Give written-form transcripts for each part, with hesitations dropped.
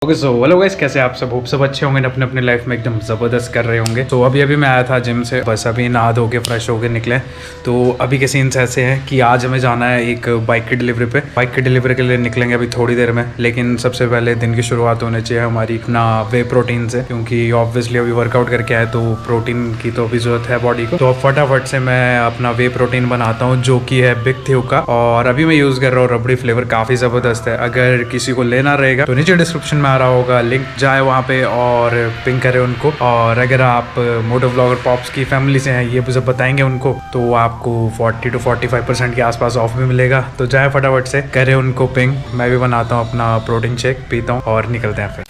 Okay so hello guys, कैसे आप सब? होप सब अच्छे होंगे, अपने अपने लाइफ में एकदम ज़बरदस्त कर रहे होंगे। तो अभी मैं आया था जिम से, बस अभी नहा धो के फ्रेश होके निकले। तो अभी के सीन्स ऐसे हैं कि आज हमें जाना है एक बाइक की डिलीवरी पे। बाइक की डिलीवरी के लिए निकलेंगे अभी थोड़ी देर में, लेकिन सबसे पहले दिन की शुरुआत होनी चाहिए हमारी अपना वे प्रोटीन से, क्योंकि ऑब्वियसली अभी वर्कआउट करके आए तो प्रोटीन की तो अभी जरूरत है बॉडी को। तो अब फटाफट से मैं अपना वे प्रोटीन बनाता हूँ, जो कि है बिग थ्यू का, और अभी मैं यूज़ कर रहा हूँ रबड़ी फ्लेवर। काफ़ी ज़बरदस्त है। अगर किसी को लेना रहेगा तो नीचे डिस्क्रिप्शन में आ रहा होगा लिंक, जाए वहाँ पे और पिंग करें उनको। और अगर आप मोटो व्लॉगर पॉप्स की फैमिली से हैं, ये सब बताएंगे उनको, तो आपको 40 to 45% के आसपास ऑफ भी मिलेगा। तो जाए फटाफट से करें उनको पिंग। मैं भी बनाता हूँ अपना प्रोटीन शेक, पीता हूँ और निकलते हैं फिर।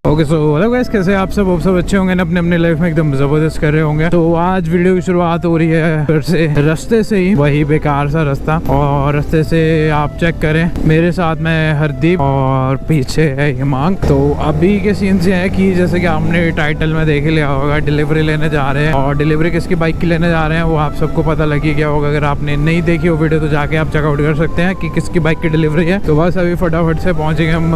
ओके सो हेलो गाइस, कैसे आप सब अच्छे होंगे ना, अपने अपने लाइफ में एकदम ज़बरदस्त कर रहे होंगे। तो आज वीडियो की शुरुआत हो रही है फिर से रास्ते से ही, वही बेकार सा रास्ता। और रास्ते से आप चेक करें, मेरे साथ में हरदीप और पीछे है हिमांग। तो अभी के सीन से है कि जैसे कि आपने टाइटल में देख लिया होगा, डिलीवरी लेने जा रहे हैं। और डिलीवरी किसकी बाइक की लेने जा रहे हैं वो आप सबको पता लग ही गया होगा। अगर आपने नहीं देखी हो वीडियो तो जाके आप चेकआउट कर सकते हैं कि किसकी बाइक की डिलीवरी है। तो बस अभी फटाफट से पहुंचेंगे हम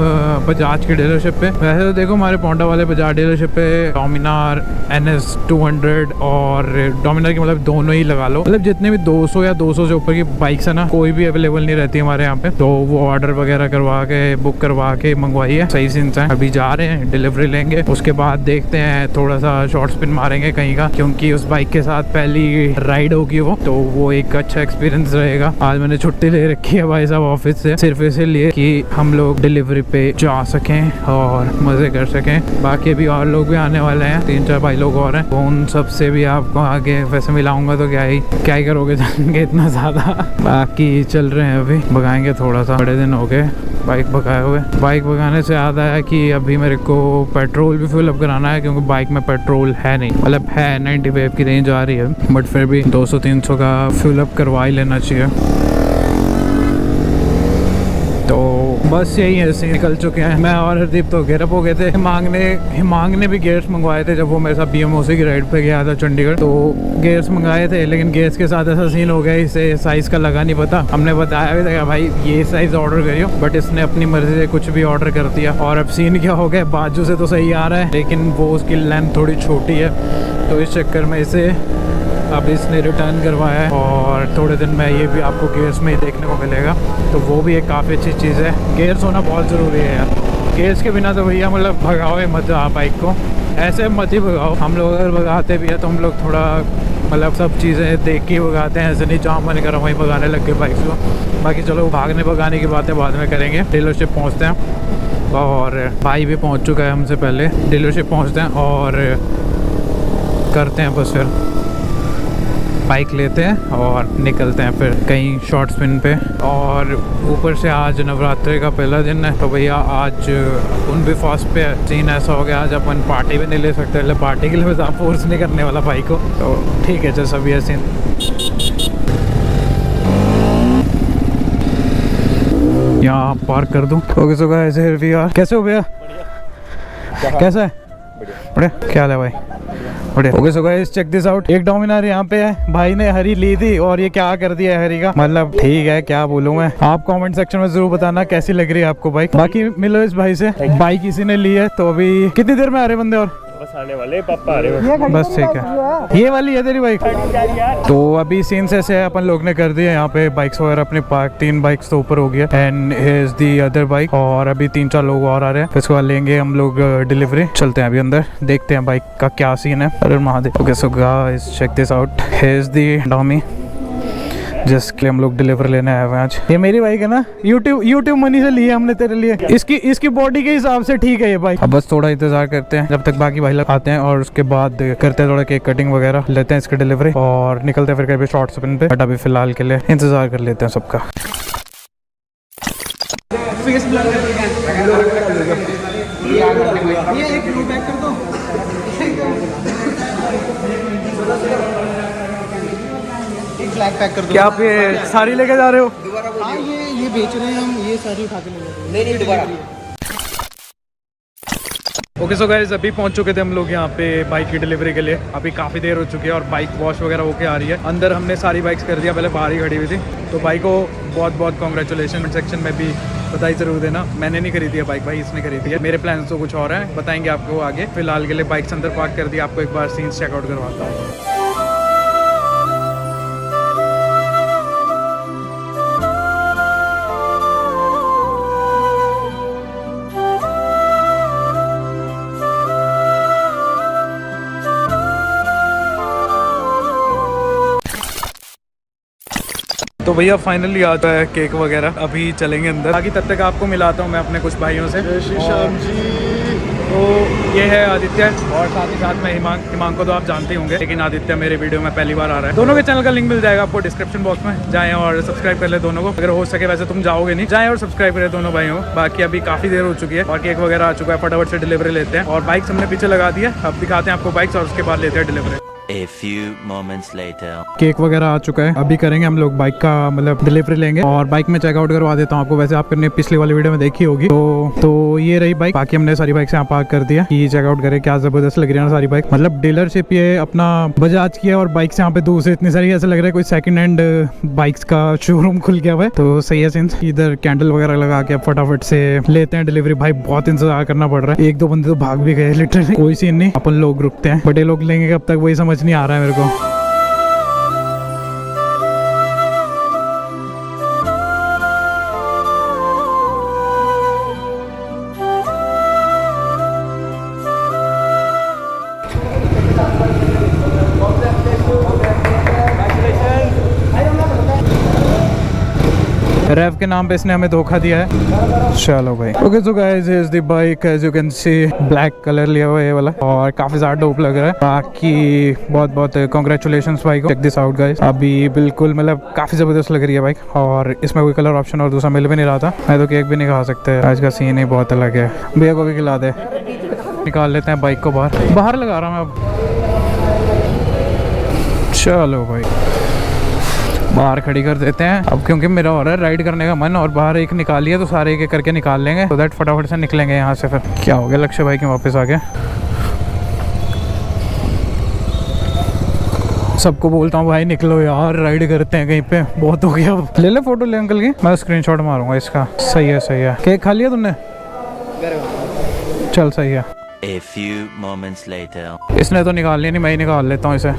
बजाज की डीलरशिप पे। वैसे तो देखो, हमारे पोंटा वाले बजाज डीलरशिप पे डोमिनार NS 200 और डोमिनार की मतलब दोनों ही लगा लो, मतलब जितने भी 200 या 200 से ऊपर की बाइक्स है ना, कोई भी अवेलेबल नहीं रहती हमारे यहाँ पे। तो वो ऑर्डर वगैरह करवा के बुक करवा के मंगवाई है। सही सीन्स है। अभी जा रहे हैं, डिलीवरी लेंगे, उसके बाद देखते हैं, थोड़ा सा शॉर्ट स्पिन मारेंगे कहीं का, क्योंकि उस बाइक के साथ पहली राइड होगी वो, तो वो एक अच्छा एक्सपीरियंस रहेगा। आज मैंने छुट्टी ले रखी है भाई साहब ऑफिस से, सिर्फ इसीलिए कि हम लोग डिलीवरी पे जा सकें और मजे कर सकें। बाकी अभी और लोग भी आने वाले हैं, 3-4 भाई लोग और हैं। तो उन सब से भी आपको आगे वैसे मिलाऊंगा, तो क्या ही करोगे जानेंगे इतना ज़्यादा। बाकी चल रहे हैं, अभी भगाएंगे थोड़ा सा, बड़े दिन हो गए बाइक भगाए हुए। बाइक भगाने से याद आया कि अभी मेरे को पेट्रोल भी फिल अप कराना है, क्योंकि बाइक में पेट्रोल है नहीं, मतलब है 95 की रेंज आ रही है, बट फिर भी 200-300 का फिल अप करवा ही लेना चाहिए। तो बस यही ऐसे निकल चुके हैं। मैं और हरदीप तो गेयरअप हो गए थे। हिमांग ने भी गेयर्स मंगवाए थे जब वो मेरे साथ BMOC की राइड पे गया था चंडीगढ़। तो गेयर्स मंगाए थे, लेकिन गेयर्स के साथ ऐसा सीन हो गया, इसे साइज़ का लगा नहीं पता। हमने बताया भी था भाई ये साइज़ ऑर्डर करियो, बट इसने अपनी मर्जी से कुछ भी ऑर्डर कर दिया। और अब सीन क्या हो गया, बाजू से तो सही आ रहा है, लेकिन वो उसकी लेंथ थोड़ी छोटी है, तो इस चक्कर में इसे अब इसने रिटर्न करवाया है। और थोड़े दिन में ये भी आपको गेयर्स में ही देखने को मिलेगा, तो वो भी एक काफ़ी अच्छी चीज़ है। गेयर्स होना बहुत ज़रूरी है यार। गेयर्स के बिना तो भैया मतलब भगाओ मत आप बाइक को, ऐसे मत ही भगाओ। हम लोग अगर भगाते भी हैं तो हम लोग थोड़ा मतलब सब चीज़ें देख के भगाते हैं, ऐसे नहीं जहाँ मन करा वहीं भगाने लग गए बाइक्स को। बाकी चलो, भागने भगाने की बातें बाद में करेंगे। डीलरशिप पहुँचते हैं, और भाई भी पहुँच चुका है हमसे पहले। डीलरशिप पहुँचते हैं और करते हैं, बस फिर बाइक लेते हैं और निकलते हैं फिर कहीं शॉर्ट स्पिन पे। और ऊपर से आज नवरात्रि का पहला दिन है, तो भैया आज उन भी फास्ट पे सीन ऐसा हो गया, आज अपन पार्टी भी नहीं ले सकते, मतलब पार्टी के लिए मैं फोर्स नहीं करने वाला भाई को। तो ठीक है, जैसा भी है सीन। यहाँ पार्क कर दूँ। Okay so guys, here we are. कैसे हो भैया? कैसा है? बढ़िया। क्या हाल है भाई? बढ़िया। Okay so guys, check this out. एक डोमिनार यहाँ पे है, भाई ने हरी ली थी और ये क्या कर दिया है हरी का, मतलब ठीक है, क्या बोलूं मैं। आप कमेंट सेक्शन में जरूर बताना कैसी लग रही है आपको बाइक। बाकी मिलो इस भाई से, बाइक किसी ने ली है। तो अभी कितनी देर में आ रहे बंदे? और बस आने वाले, पापा आ रहे हैं। बस ठीक है, ये वाली है तेरी बाइक। तो अभी सीन्स ऐसे है, अपन लोग ने कर दिया यहाँ पे बाइक्स वगैरह अपने पार्क। 3 बाइक्स तो ऊपर हो गया, and here is the other bike. और अभी 3-4 लोग और आ रहे हैं, इसके बाद लेंगे हम लोग डिलीवरी। चलते हैं अभी अंदर, देखते हैं बाइक का क्या सीन है। अरे Mahadev. Okay so guys, check this out. Here is the dummy जिसके हम लोग डिलीवर लेने आए हुए हैं आज। ये मेरी बाइक है ना, यूट्यूब मनी से ली है हमने तेरे लिए। इसकी बॉडी के हिसाब से ठीक है ये बाइक। अब बस थोड़ा इंतजार करते हैं जब तक बाकी भाई लोग आते हैं, और उसके बाद करते हैं थोड़ा केक कटिंग वगैरह, लेते हैं इसकी डिलीवरी और निकलते हैं फिर कभी शॉर्ट स्पिन पे। बट अभी फिलहाल के लिए इंतजार कर लेते हैं सबका। फ्लैग पैक कर दो। क्या आप ये सारी लेके जा रहे हो? हाँ, ये बेच रहे हैं हम, ये सारी उठा के ले जा रहे हैं। नहीं दोबारा। ओके सो गाइस, अभी पहुंच चुके थे हम लोग यहाँ पे बाइक की डिलीवरी के लिए। अभी काफ़ी देर हो चुकी है और बाइक वॉश वगैरह होके आ रही है। अंदर हमने सारी बाइक्स कर दिया, पहले बाहर ही खड़ी हुई थी। तो बाइक को बहुत बहुत कॉन्ग्रेचुलेशन। सेक्शन में भी बताई जरूर देना। मैंने नहीं खरीदी है बाइक, भाई इसने खरीदी है। मेरे प्लान तो कुछ और हैं, बताएंगे आपको आगे। फिलहाल के लिए बाइक अंदर पार्क कर दिया, आपको एक बार सीन्स चेकआउट करवाता हूँ। तो भैया फाइनली आता है केक वगैरह, अभी चलेंगे अंदर। बाकी तब तक आपको मिलाता हूँ मैं अपने कुछ भाइयों से। श्याम जी। तो ये है आदित्य और साथ ही साथ में हिमांग को तो आप जानते ही होंगे, लेकिन आदित्य मेरे वीडियो में पहली बार आ रहा है। दोनों के चैनल का लिंक मिल जाएगा आपको डिस्क्रिप्शन बॉक्स में, जाएं और सब्सक्राइब कर ले दोनों को, अगर हो सके। वैसे तुम जाओगे नहीं, जाएं और सब्सक्राइब करें दोनों भाइयों को। बाकी अभी काफ़ी देर हो चुकी है और केक वगैरह आ चुका है, फटाफट से डिलीवरी लेते हैं। और बाइक्स हमने पीछे लगा दी है, अब दिखाते हैं आपको बाइक्स और उसके बाद लेते हैं delivery. A few moments later. Cake वगैरह आ चुका है, अभी करेंगे हम लोग बाइक का मतलब डिलीवरी लेंगे और बाइक में चेकआउट करवा देता हूँ आपको। वैसे आपने पिछली वाली वीडियो में देखी होगी। तो ये रही बाइक। बाकी हमने सारी बाइक यहाँ पार्क कर दिया कि चेकआउट करें। क्या जबरदस्त लग रही है ना सारी बाइक, मतलब डीलरशिप ये अपना बजाज की है और बाइक्स यहाँ पे दूसरे इतनी सारी, ऐसा लग रहा है कोई सेकंड हैंड बाइक्स का शोरूम खुल गया हुआ है। तो सही है सीन्स। इधर कैंडल वगैरह लगा के फटाफट से लेते हैं डिलीवरी। भाई बहुत इंतजार करना पड़ रहा है, एक दो बंदे तो भाग भी गए लिटरली। कोई सीन नहीं, अपन लोग रुकते हैं, बड़े लोग लेंगे कब तक वही समझ नहीं आ रहा है मेरे को। रेव के नाम पे इसने हमें धोखा दिया है। चलो भाई। Okay so guys is the bike, as you can see black colour लिया हुआ है ये वाला और काफी ज्यादा डोप लग रहा है। बाकी बहुत बहुत कांग्रेचुलेशंस भाई को। चेक दिस आउट गाइस, अभी बिल्कुल मतलब काफी जबरदस्त लग रही है बाइक और इसमें कोई कलर ऑप्शन और दूसरा मिल भी नहीं रहा था। मैं तो केक भी नहीं खा सकते, आज का सीन ही बहुत अलग है। भैया को भी खिला दे। निकाल लेते हैं बाइक को बाहर लगा रहा हूँ मैं अब। चलो भाई बाहर खड़ी कर देते हैं अब, क्योंकि मेरा हो रहा है राइड करने का मन और बाहर एक निकालिए तो सारे एक करके निकाल लेंगे, तो दैट फटाफट से निकलेंगे यहाँ से। फिर क्या हो गया लक्ष्य भाई के वापस आ गए। सबको बोलता हूँ भाई निकलो यार, राइड करते हैं कहीं पे, बहुत हो गया। अब ले ले फोटो ले अंकल की, मैं स्क्रीनशॉट मारूंगा इसका। सही है सही है। केक खा लिया तुमने? चल सही है। A few moments later. इसने तो निकाल लिया नहीं, मैं ही निकाल लेता हूँ इसे।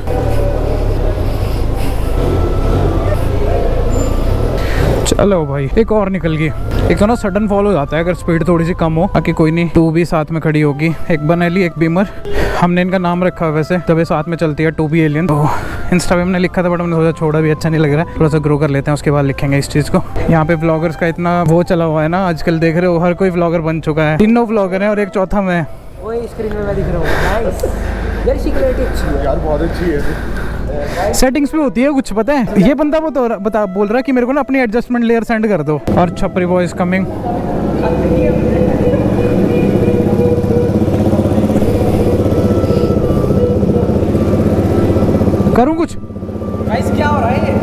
चलो भाई एक और निकल गई। एक तो ना सडन फॉल हो जाता है अगर स्पीड थोड़ी सी कम हो। बाकी कोई नहीं, टू भी साथ में खड़ी होगी, एक बनैली एक बीमर। हमने इनका नाम रखा है वैसे, तब ये साथ में चलती है टू बी एलियन। तो इंस्टा पे हमने लिखा था बट हमने सोचा छोड़ा भी अच्छा नहीं लग रहा है, थोड़ा सा ग्रो कर लेते हैं उसके बाद लिखेंगे इस चीज़ को। यहाँ पे व्लॉगर्स का इतना वो चला हुआ है ना आजकल, देख रहे हो हर कोई व्लॉगर बन चुका है। तीनों व्लॉगर हैं और एक चौथा मैं। वही स्क्रीन में मैं दिख रहा हूँ। नाइस, यार इसकी क्वालिटी अच्छी है यार, बहुत अच्छी है। सेटिंग्स भी होती है कुछ पता है। ये बंदा वो तो बोल रहा है कि मेरे को ना अपनी एडजस्टमेंट लेयर सेंड कर दो। और छपरी बॉय इज कमिंग। करूं कुछ? गाइस क्या हो रहा है ये?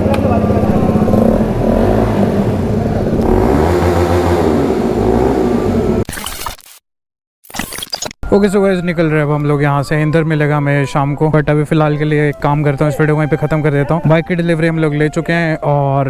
ओके सो गाइस निकल रहे हैं अब हम लोग यहाँ से। इंदर मिलेगा हमें शाम को, बट अभी फिलहाल के लिए एक काम करता हूँ, इस वीडियो को वहीं पे खत्म कर देता हूँ। बाइक की डिलीवरी हम लोग ले चुके हैं और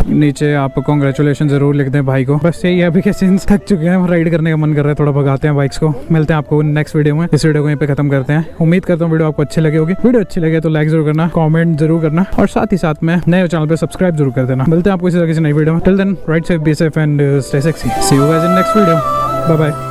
नीचे आप कांग्रेचुलेशन जरूर लिख दें भाई को। बस यही है, अभी के सीन्स थक चुके हैं, राइड करने का मन कर रहा है, थोड़ा भगाते हैं बाइक्स को। मिलते हैं आपको नेक्स्ट वीडियो में। इस वीडियो को वहीं पे खत्म करते हैं। उम्मीद करता हूँ वीडियो आपको अच्छी लगी होगी। वीडियो अच्छी लगे तो लाइक जरूर करना, कॉमेंट जरूर करना और साथ ही साथ में नए चैनल पर सब्सक्राइब जरूर कर देना। मिलते हैं आपको किसी नई वीडियो में। Till then ride safe, be safe and stay sexy. See you guys in next video. Bye bye.